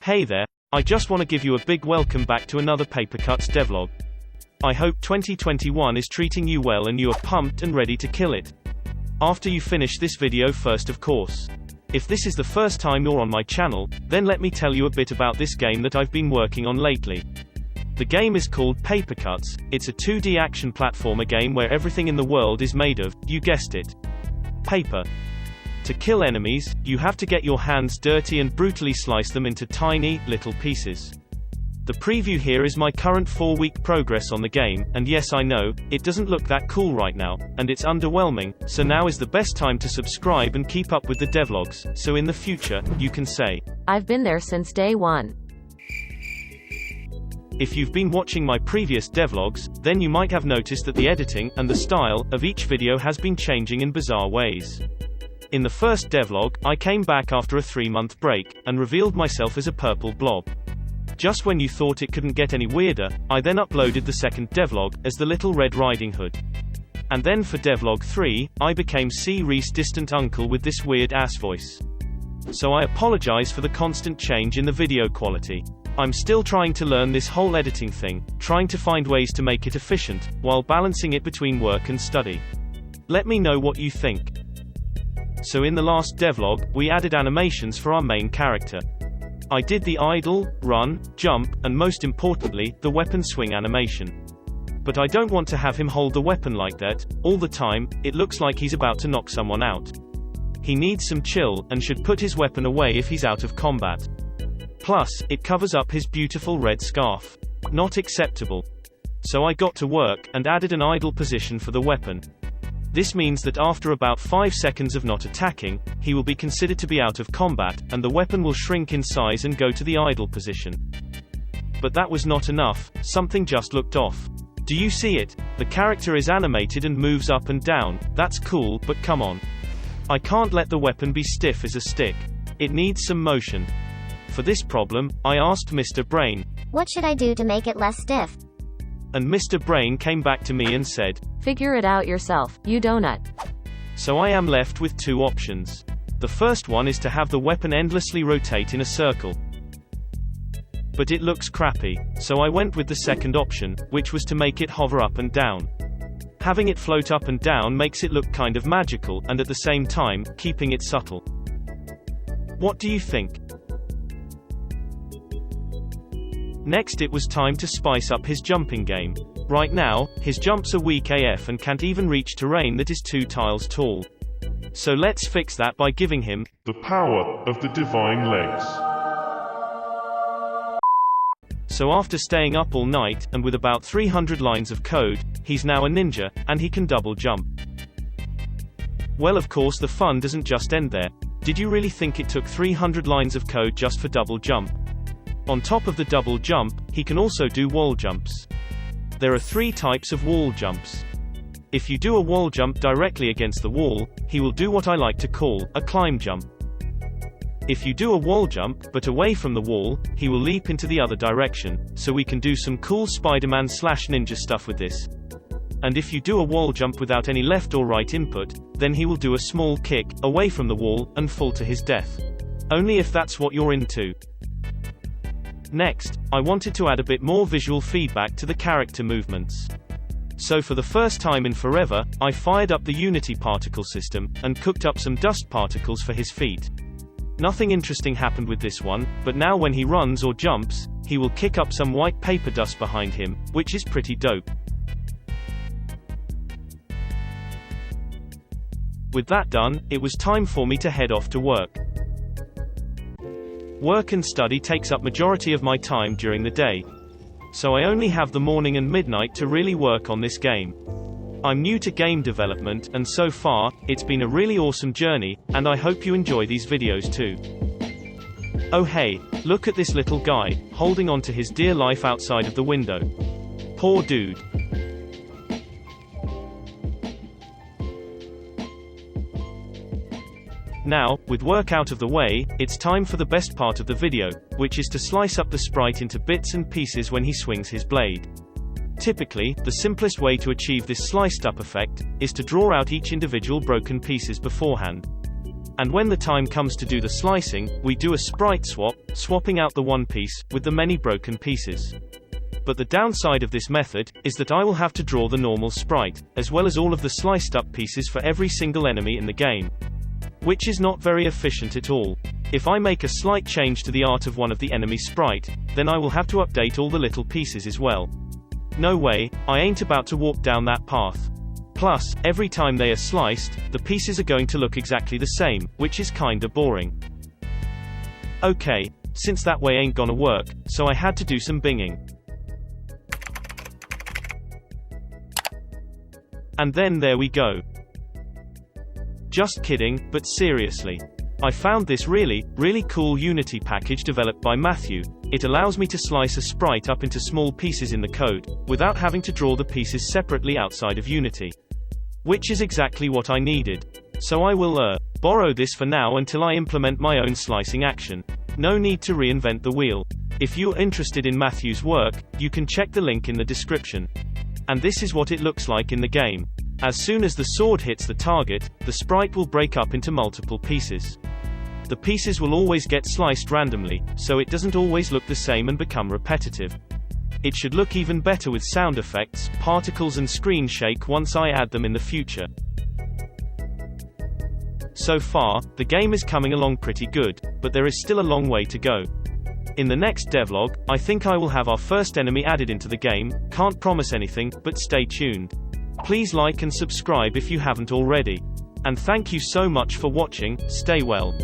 Hey there, I just want to give you a big welcome back to another Papercuts devlog. I hope 2021 is treating you well and you are pumped and ready to kill it. After you finish this video first, of course. If this is the first time you're on my channel, then let me tell you a bit about this game that I've been working on lately. The game is called Papercuts. It's a 2D action platformer game where everything in the world is made of, you guessed it, paper. To kill enemies, you have to get your hands dirty and brutally slice them into tiny, little pieces. The preview here is my current 4-week progress on the game, and yes, I know, it doesn't look that cool right now, and it's underwhelming, so now is the best time to subscribe and keep up with the devlogs, so in the future, you can say, I've been there since day one. If you've been watching my previous devlogs, then you might have noticed that the editing, and the style, of each video has been changing in bizarre ways. In the first devlog, I came back after a 3-month break, and revealed myself as a purple blob. Just when you thought it couldn't get any weirder, I then uploaded the second devlog, as the Little Red Riding Hood. And then for devlog 3, I became C. Reese distant uncle with this weird ass voice. So I apologize for the constant change in the video quality. I'm still trying to learn this whole editing thing, trying to find ways to make it efficient, while balancing it between work and study. Let me know what you think. So in the last devlog, we added animations for our main character. I did the idle, run, jump, and most importantly, the weapon swing animation. But I don't want to have him hold the weapon like that, all the time. It looks like he's about to knock someone out. He needs some chill, and should put his weapon away if he's out of combat. Plus, it covers up his beautiful red scarf. Not acceptable. So I got to work, and added an idle position for the weapon. This means that after about 5 seconds of not attacking, he will be considered to be out of combat, and the weapon will shrink in size and go to the idle position. But that was not enough, something just looked off. Do you see it? The character is animated and moves up and down. That's cool, but come on. I can't let the weapon be stiff as a stick. It needs some motion. For this problem, I asked Mr. Brain, what should I do to make it less stiff? And Mr. Brain came back to me and said, figure it out yourself, you donut. So I am left with 2 options. The first one is to have the weapon endlessly rotate in a circle. But it looks crappy, so I went with the second option, which was to make it hover up and down. Having it float up and down makes it look kind of magical, and at the same time, keeping it subtle. What do you think? Next it was time to spice up his jumping game. Right now, his jumps are weak AF and can't even reach terrain that is 2 tiles tall. So let's fix that by giving him the power of the divine legs. So after staying up all night, and with about 300 lines of code, he's now a ninja, and he can double jump. Well, of course the fun doesn't just end there. Did you really think it took 300 lines of code just for double jump? On top of the double jump, he can also do wall jumps. There are 3 types of wall jumps. If you do a wall jump directly against the wall, he will do what I like to call a climb jump. If you do a wall jump, but away from the wall, he will leap into the other direction, so we can do some cool Spiderman / ninja stuff with this. And if you do a wall jump without any left or right input, then he will do a small kick, away from the wall, and fall to his death. Only if that's what you're into. Next, I wanted to add a bit more visual feedback to the character movements. So for the first time in forever, I fired up the Unity particle system, and cooked up some dust particles for his feet. Nothing interesting happened with this one, but now when he runs or jumps, he will kick up some white paper dust behind him, which is pretty dope. With that done, it was time for me to head off to work. Work and study takes up majority of my time during the day. So I only have the morning and midnight to really work on this game. I'm new to game development, and so far, it's been a really awesome journey, and I hope you enjoy these videos too. Oh hey, look at this little guy, holding on to his dear life outside of the window. Poor dude. Now, with work out of the way, it's time for the best part of the video, which is to slice up the sprite into bits and pieces when he swings his blade. Typically, the simplest way to achieve this sliced up effect, is to draw out each individual broken pieces beforehand. And when the time comes to do the slicing, we do a sprite swap, swapping out the one piece, with the many broken pieces. But the downside of this method, is that I will have to draw the normal sprite, as well as all of the sliced up pieces for every single enemy in the game. Which is not very efficient at all. If I make a slight change to the art of one of the enemy sprite, then I will have to update all the little pieces as well. No way, I ain't about to walk down that path. Plus, every time they are sliced, the pieces are going to look exactly the same, which is kinda boring. Okay, since that way ain't gonna work, so I had to do some binging. And then there we go. Just kidding, but seriously. I found this really cool Unity package developed by Matthew. It allows me to slice a sprite up into small pieces in the code, without having to draw the pieces separately outside of Unity. Which is exactly what I needed. So I will, borrow this for now until I implement my own slicing action. No need to reinvent the wheel. If you're interested in Matthew's work, you can check the link in the description. And this is what it looks like in the game. As soon as the sword hits the target, the sprite will break up into multiple pieces. The pieces will always get sliced randomly, so it doesn't always look the same and become repetitive. It should look even better with sound effects, particles and screen shake once I add them in the future. So far, the game is coming along pretty good, but there is still a long way to go. In the next devlog, I think I will have our first enemy added into the game. Can't promise anything, but stay tuned. Please like and subscribe if you haven't already. And thank you so much for watching. Stay well.